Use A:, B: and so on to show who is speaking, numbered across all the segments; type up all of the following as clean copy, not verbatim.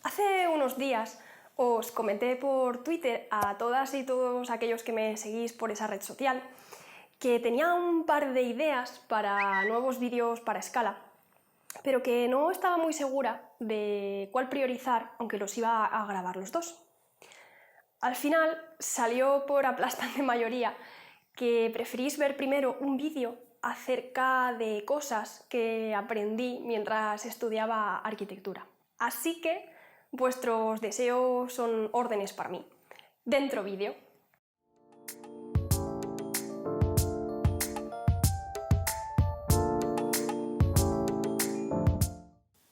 A: Hace unos días os comenté por Twitter a todas y todos aquellos que me seguís por esa red social que tenía un par de ideas para nuevos vídeos para Scala, pero que no estaba muy segura de cuál priorizar, aunque los iba a grabar los dos. Al final salió por aplastante mayoría que preferís ver primero un vídeo acerca de cosas que aprendí mientras estudiaba arquitectura. Así que vuestros deseos son órdenes para mí. Dentro vídeo.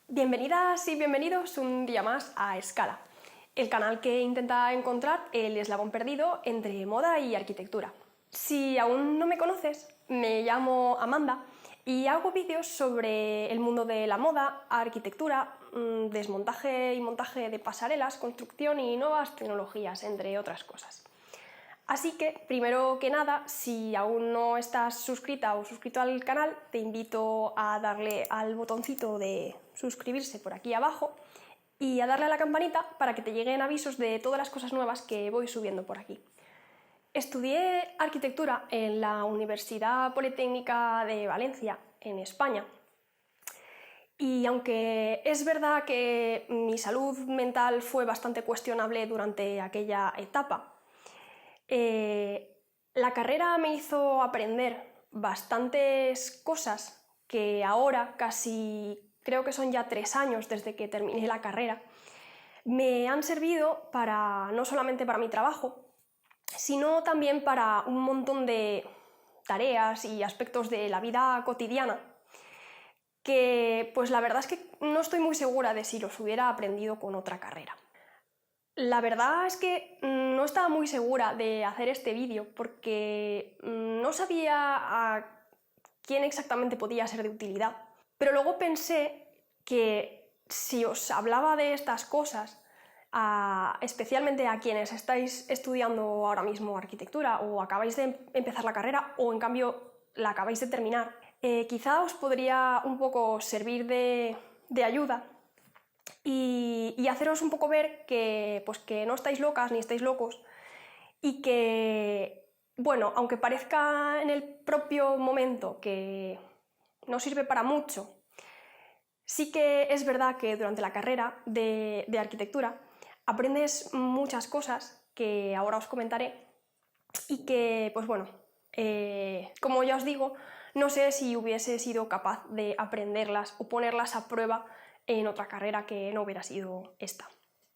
A: Bienvenidas y bienvenidos un día más a Scala, el canal que intenta encontrar el eslabón perdido entre moda y arquitectura. Si aún no me conoces, me llamo Amanda y hago vídeos sobre el mundo de la moda, arquitectura, desmontaje y montaje de pasarelas, construcción y nuevas tecnologías, entre otras cosas. Así que, primero que nada, si aún no estás suscrita o suscrito al canal, te invito a darle al botoncito de suscribirse por aquí abajo y a darle a la campanita para que te lleguen avisos de todas las cosas nuevas que voy subiendo por aquí. Estudié arquitectura en la Universidad Politécnica de Valencia, en España, y aunque es verdad que mi salud mental fue bastante cuestionable durante aquella etapa, la carrera me hizo aprender bastantes cosas que ahora, casi creo que son ya 3 años desde que terminé la carrera, me han servido para, no solamente para mi trabajo, sino también para un montón de tareas y aspectos de la vida cotidiana que, pues la verdad es que no estoy muy segura de si los hubiera aprendido con otra carrera. La verdad es que no estaba muy segura de hacer este vídeo porque no sabía a quién exactamente podía ser de utilidad. Pero luego pensé que si os hablaba de estas cosas, especialmente a quienes estáis estudiando ahora mismo arquitectura o acabáis de empezar la carrera o en cambio la acabáis de terminar, quizá os podría un poco servir de ayuda y haceros un poco ver que, pues que no estáis locas ni estáis locos y que, bueno, aunque parezca en el propio momento que no sirve para mucho, sí que es verdad que durante la carrera de arquitectura aprendes muchas cosas que ahora os comentaré y que, pues bueno, como ya os digo, no sé si hubiese sido capaz de aprenderlas o ponerlas a prueba en otra carrera que no hubiera sido esta.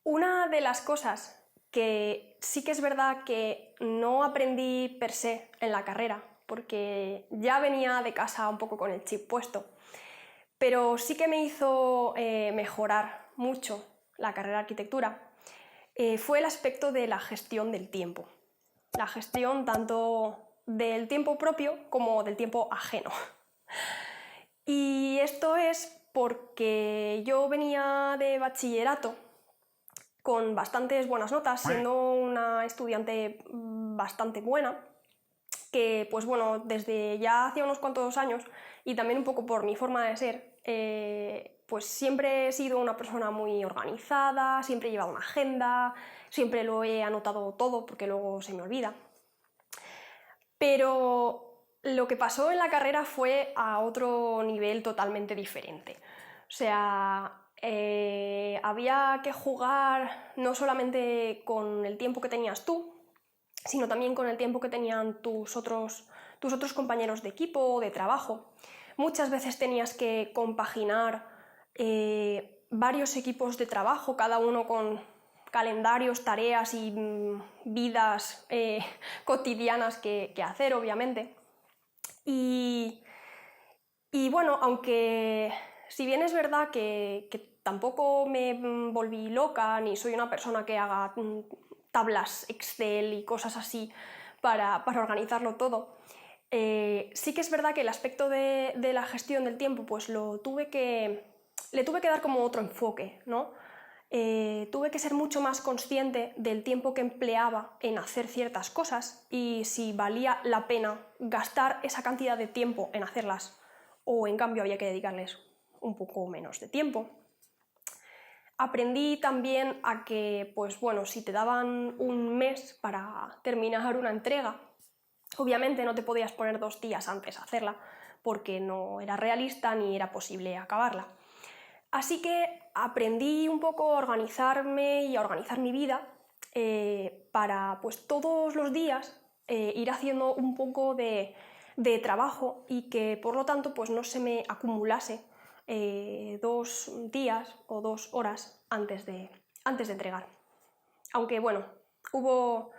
A: Una de las cosas que sí que es verdad que no aprendí per se en la carrera, porque ya venía de casa un poco con el chip puesto, pero sí que me hizo mejorar mucho la carrera de arquitectura, fue el aspecto de la gestión del tiempo. La gestión tanto del tiempo propio como del tiempo ajeno. Y esto es porque yo venía de bachillerato con bastantes buenas notas, siendo una estudiante bastante buena, que pues bueno, desde ya hacía unos cuantos años y también un poco por mi forma de ser, pues siempre he sido una persona muy organizada, siempre he llevado una agenda, siempre lo he anotado todo porque luego se me olvida. Pero lo que pasó en la carrera fue a otro nivel totalmente diferente. O sea, había que jugar no solamente con el tiempo que tenías tú, sino también con el tiempo que tenían tus otros compañeros de equipo o de trabajo. Muchas veces tenías que compaginar varios equipos de trabajo, cada uno con calendarios, tareas y vidas cotidianas que hacer, obviamente. Y bueno, aunque si bien es verdad que tampoco me volví loca, ni soy una persona que haga tablas Excel y cosas así para organizarlo todo, sí que es verdad que el aspecto de la gestión del tiempo pues le tuve que dar como otro enfoque, ¿no? Tuve que ser mucho más consciente del tiempo que empleaba en hacer ciertas cosas y si valía la pena gastar esa cantidad de tiempo en hacerlas o en cambio había que dedicarles un poco menos de tiempo. Aprendí también a que, pues bueno, si te daban un mes para terminar una entrega, obviamente no te podías poner 2 días antes a hacerla, porque no era realista ni era posible acabarla. Así que aprendí un poco a organizarme y a organizar mi vida para, pues, todos los días ir haciendo un poco de trabajo y que por lo tanto pues no se me acumulase 2 días o 2 horas antes de entregar. Aunque bueno, hubo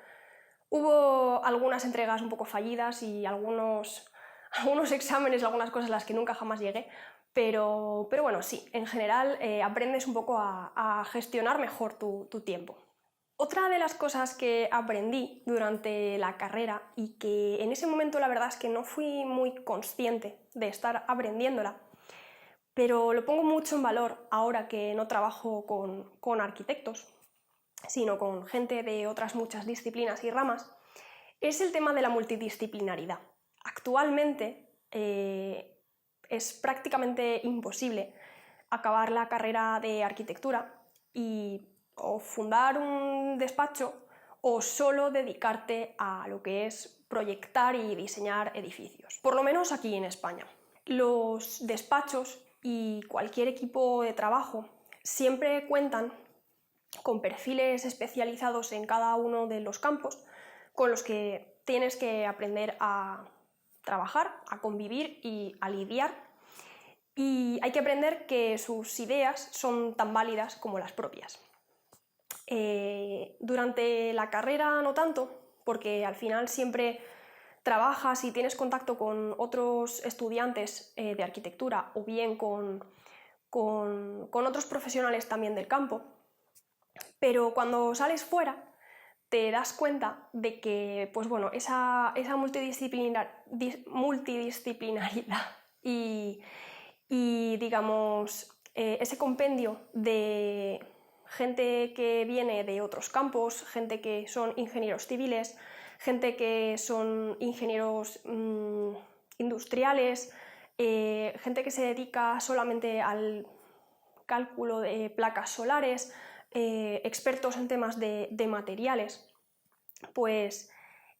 A: algunas entregas un poco fallidas y algunos exámenes, algunas cosas a las que nunca jamás llegué, pero bueno, sí, en general aprendes un poco a gestionar mejor tu tiempo. Otra de las cosas que aprendí durante la carrera y que en ese momento la verdad es que no fui muy consciente de estar aprendiéndola, pero lo pongo mucho en valor ahora que no trabajo con arquitectos, sino con gente de otras muchas disciplinas y ramas, es el tema de la multidisciplinaridad. Actualmente es prácticamente imposible acabar la carrera de arquitectura y o fundar un despacho o solo dedicarte a lo que es proyectar y diseñar edificios, por lo menos aquí en España. Los despachos y cualquier equipo de trabajo siempre cuentan con perfiles especializados en cada uno de los campos con los que tienes que aprender a trabajar, a convivir y a lidiar. Y hay que aprender que sus ideas son tan válidas como las propias. Durante la carrera no tanto, porque al final siempre trabajas y tienes contacto con otros estudiantes de arquitectura o bien con otros profesionales también del campo, pero cuando sales fuera te das cuenta de que pues bueno, esa multidisciplinaridad y digamos ese compendio de gente que viene de otros campos, gente que son ingenieros civiles, gente que son ingenieros industriales, gente que se dedica solamente al cálculo de placas solares, expertos en temas de materiales, pues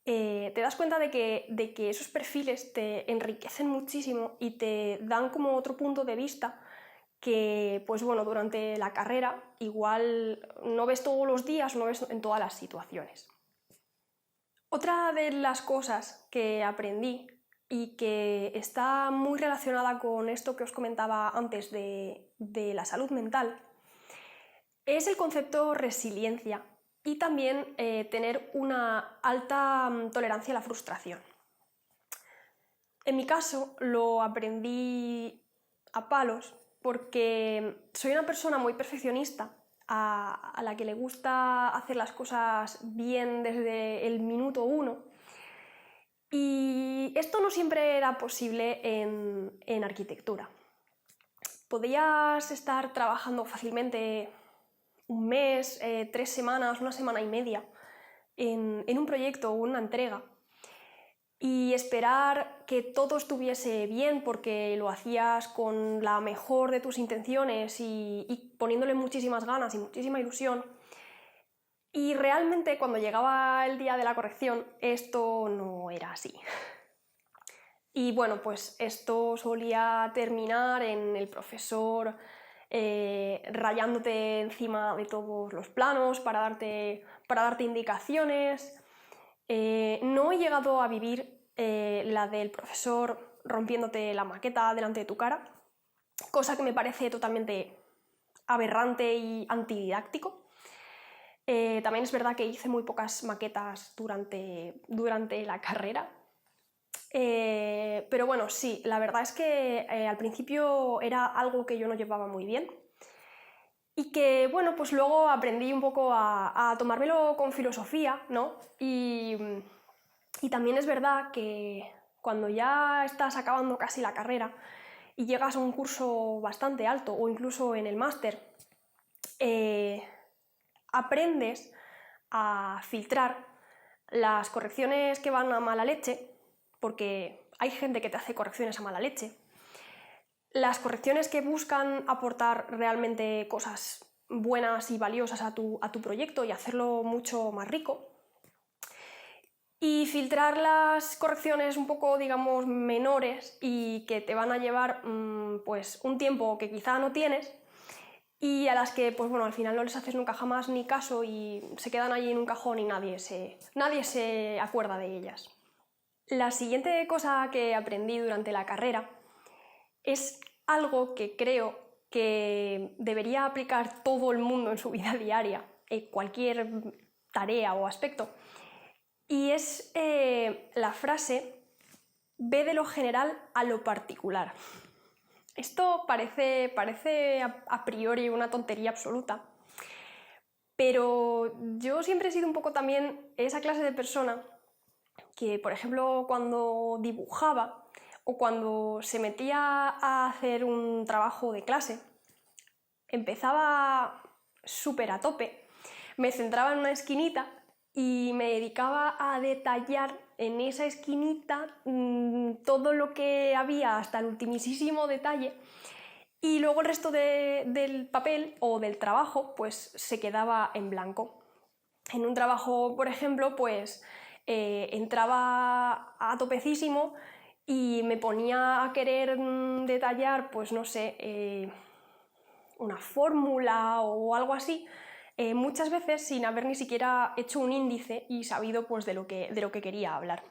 A: te das cuenta de que esos perfiles te enriquecen muchísimo y te dan como otro punto de vista que, pues bueno, durante la carrera igual no ves todos los días, no ves en todas las situaciones. Otra de las cosas que aprendí y que está muy relacionada con esto que os comentaba antes de la salud mental es el concepto resiliencia y también tener una alta tolerancia a la frustración. En mi caso lo aprendí a palos porque soy una persona muy perfeccionista a la que le gusta hacer las cosas bien desde el minuto 1 y esto no siempre era posible en arquitectura. Podías estar trabajando fácilmente un mes, 3 semanas, una semana y media en un proyecto o una entrega y esperar que todo estuviese bien porque lo hacías con la mejor de tus intenciones y poniéndole muchísimas ganas y muchísima ilusión. Y realmente cuando llegaba el día de la corrección esto no era así. Y bueno, pues esto solía terminar en el profesor rayándote encima de todos los planos para darte indicaciones. No he llegado a vivir la del profesor rompiéndote la maqueta delante de tu cara, cosa que me parece totalmente aberrante y antididáctico. También es verdad que hice muy pocas maquetas durante la carrera. Pero bueno, sí, la verdad es que al principio era algo que yo no llevaba muy bien y que, bueno, pues luego aprendí un poco a tomármelo con filosofía, ¿no? Y también es verdad que cuando ya estás acabando casi la carrera y llegas a un curso bastante alto o incluso en el máster, aprendes a filtrar las correcciones que van a mala leche, porque hay gente que te hace correcciones a mala leche, las correcciones que buscan aportar realmente cosas buenas y valiosas a tu proyecto y hacerlo mucho más rico. Y filtrar las correcciones un poco, digamos, menores y que te van a llevar pues un tiempo que quizá no tienes y a las que, pues bueno, al final no les haces nunca jamás ni caso y se quedan allí en un cajón y nadie se acuerda de ellas. La siguiente cosa que aprendí durante la carrera es algo que creo que debería aplicar todo el mundo en su vida diaria, en cualquier tarea o aspecto, y es la frase ve de lo general a lo particular. Esto parece a priori una tontería absoluta, pero yo siempre he sido un poco también esa clase de persona que, por ejemplo, cuando dibujaba o cuando se metía a hacer un trabajo de clase, empezaba súper a tope, me centraba en una esquinita y me dedicaba a detallar en esa esquinita todo lo que había hasta el ultimísimo detalle y luego el resto del papel o del trabajo pues se quedaba en blanco. En un trabajo, por ejemplo, pues entraba a topecísimo y me ponía a querer detallar, pues no sé, una fórmula o algo así, muchas veces sin haber ni siquiera hecho un índice y sabido pues, de lo que quería hablar.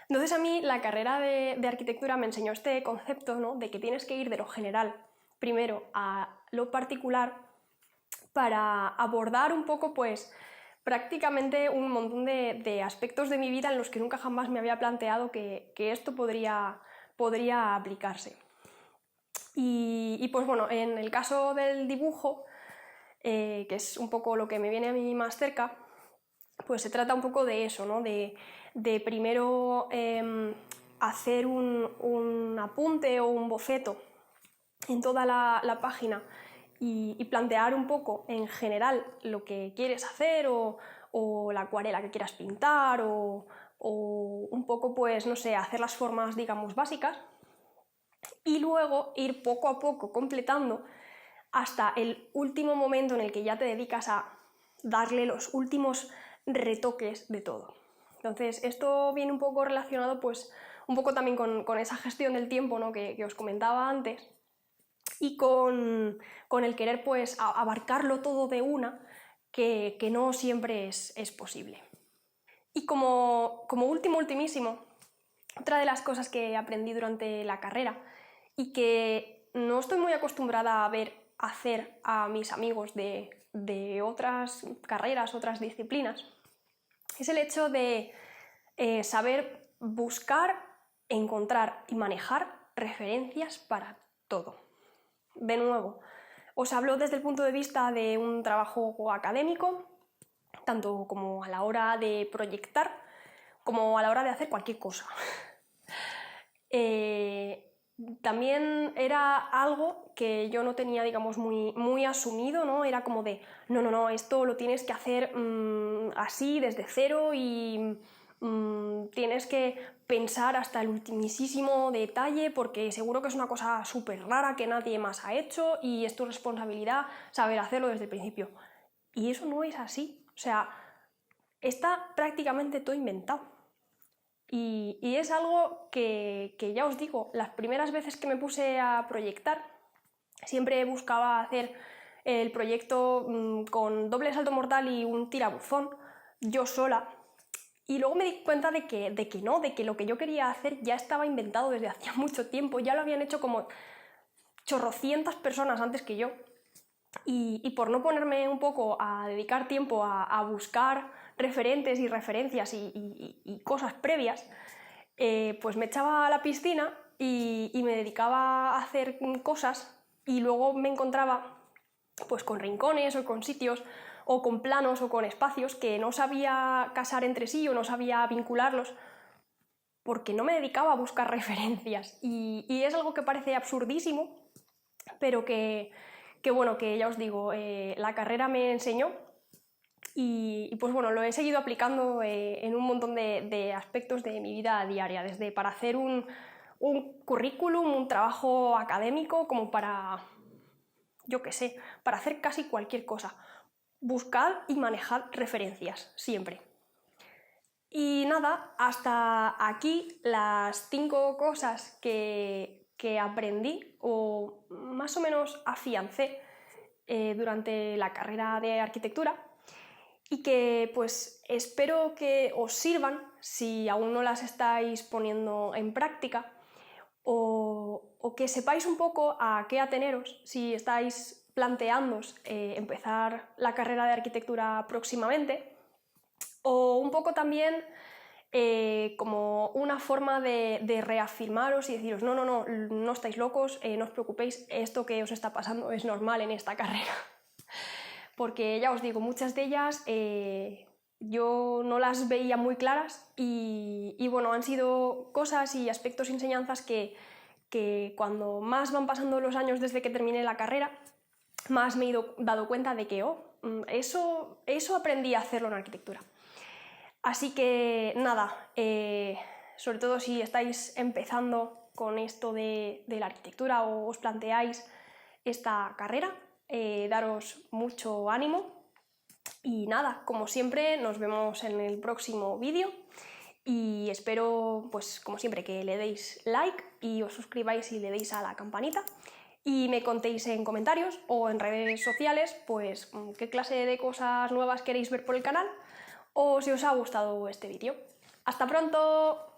A: Entonces a mí la carrera de arquitectura me enseñó este concepto, ¿no? De que tienes que ir de lo general primero a lo particular para abordar un poco pues prácticamente un montón de aspectos de mi vida en los que nunca jamás me había planteado que esto podría aplicarse. Y pues bueno, en el caso del dibujo, que es un poco lo que me viene a mí más cerca, pues se trata un poco de eso, ¿no? De primero hacer un apunte o un boceto en toda la página y plantear un poco en general lo que quieres hacer o la acuarela que quieras pintar o un poco, pues, no sé, hacer las formas, digamos, básicas y luego ir poco a poco completando hasta el último momento en el que ya te dedicas a darle los últimos retoques de todo. Entonces, esto viene un poco relacionado, pues, un poco también con esa gestión del tiempo, ¿no? que os comentaba antes, y con el querer, pues, abarcarlo todo de una, que no siempre es posible. Y como ultimísimo, otra de las cosas que aprendí durante la carrera y que no estoy muy acostumbrada a ver hacer a mis amigos de otras carreras, otras disciplinas, es el hecho de saber buscar, encontrar y manejar referencias para todo. De nuevo, os hablo desde el punto de vista de un trabajo académico, tanto como a la hora de proyectar, como a la hora de hacer cualquier cosa. También era algo que yo no tenía, digamos, muy asumido, ¿no? Era como de, no, esto lo tienes que hacer así, desde cero y tienes que pensar hasta el ultimísimo detalle porque seguro que es una cosa súper rara que nadie más ha hecho y es tu responsabilidad saber hacerlo desde el principio. Y eso no es así, o sea, está prácticamente todo inventado. Y es algo que ya os digo, las primeras veces que me puse a proyectar, siempre buscaba hacer el proyecto con doble salto mortal y un tirabuzón, yo sola. Y luego me di cuenta de que lo que yo quería hacer ya estaba inventado desde hacía mucho tiempo, ya lo habían hecho como chorrocientas personas antes que yo. Y por no ponerme un poco a dedicar tiempo a buscar referentes y referencias y cosas previas, pues me echaba a la piscina y me dedicaba a hacer cosas y luego me encontraba pues con rincones o con sitios o con planos o con espacios que no sabía casar entre sí o no sabía vincularlos porque no me dedicaba a buscar referencias y es algo que parece absurdísimo, pero que bueno, que ya os digo, la carrera me enseñó y pues bueno, lo he seguido aplicando en un montón de aspectos de mi vida diaria, desde para hacer un currículum, un trabajo académico, como para yo qué sé, para hacer casi cualquier cosa. Buscad y manejad referencias, siempre. Y nada, hasta aquí las 5 cosas que aprendí o más o menos afiancé durante la carrera de arquitectura y que pues espero que os sirvan si aún no las estáis poniendo en práctica o que sepáis un poco a qué ateneros si estáis planteándoos empezar la carrera de arquitectura próximamente, o un poco también como una forma de reafirmaros y deciros no estáis locos, no os preocupéis, esto que os está pasando es normal en esta carrera. Porque ya os digo, muchas de ellas yo no las veía muy claras y bueno, han sido cosas y aspectos y enseñanzas que cuando más van pasando los años desde que terminé la carrera, más me he dado cuenta de que eso aprendí a hacerlo en arquitectura. Así que nada, sobre todo si estáis empezando con esto de la arquitectura o os planteáis esta carrera, daros mucho ánimo y nada, como siempre nos vemos en el próximo vídeo y espero, pues como siempre, que le deis like y os suscribáis y le deis a la campanita y me contéis en comentarios o en redes sociales pues qué clase de cosas nuevas queréis ver por el canal o si os ha gustado este vídeo. ¡Hasta pronto!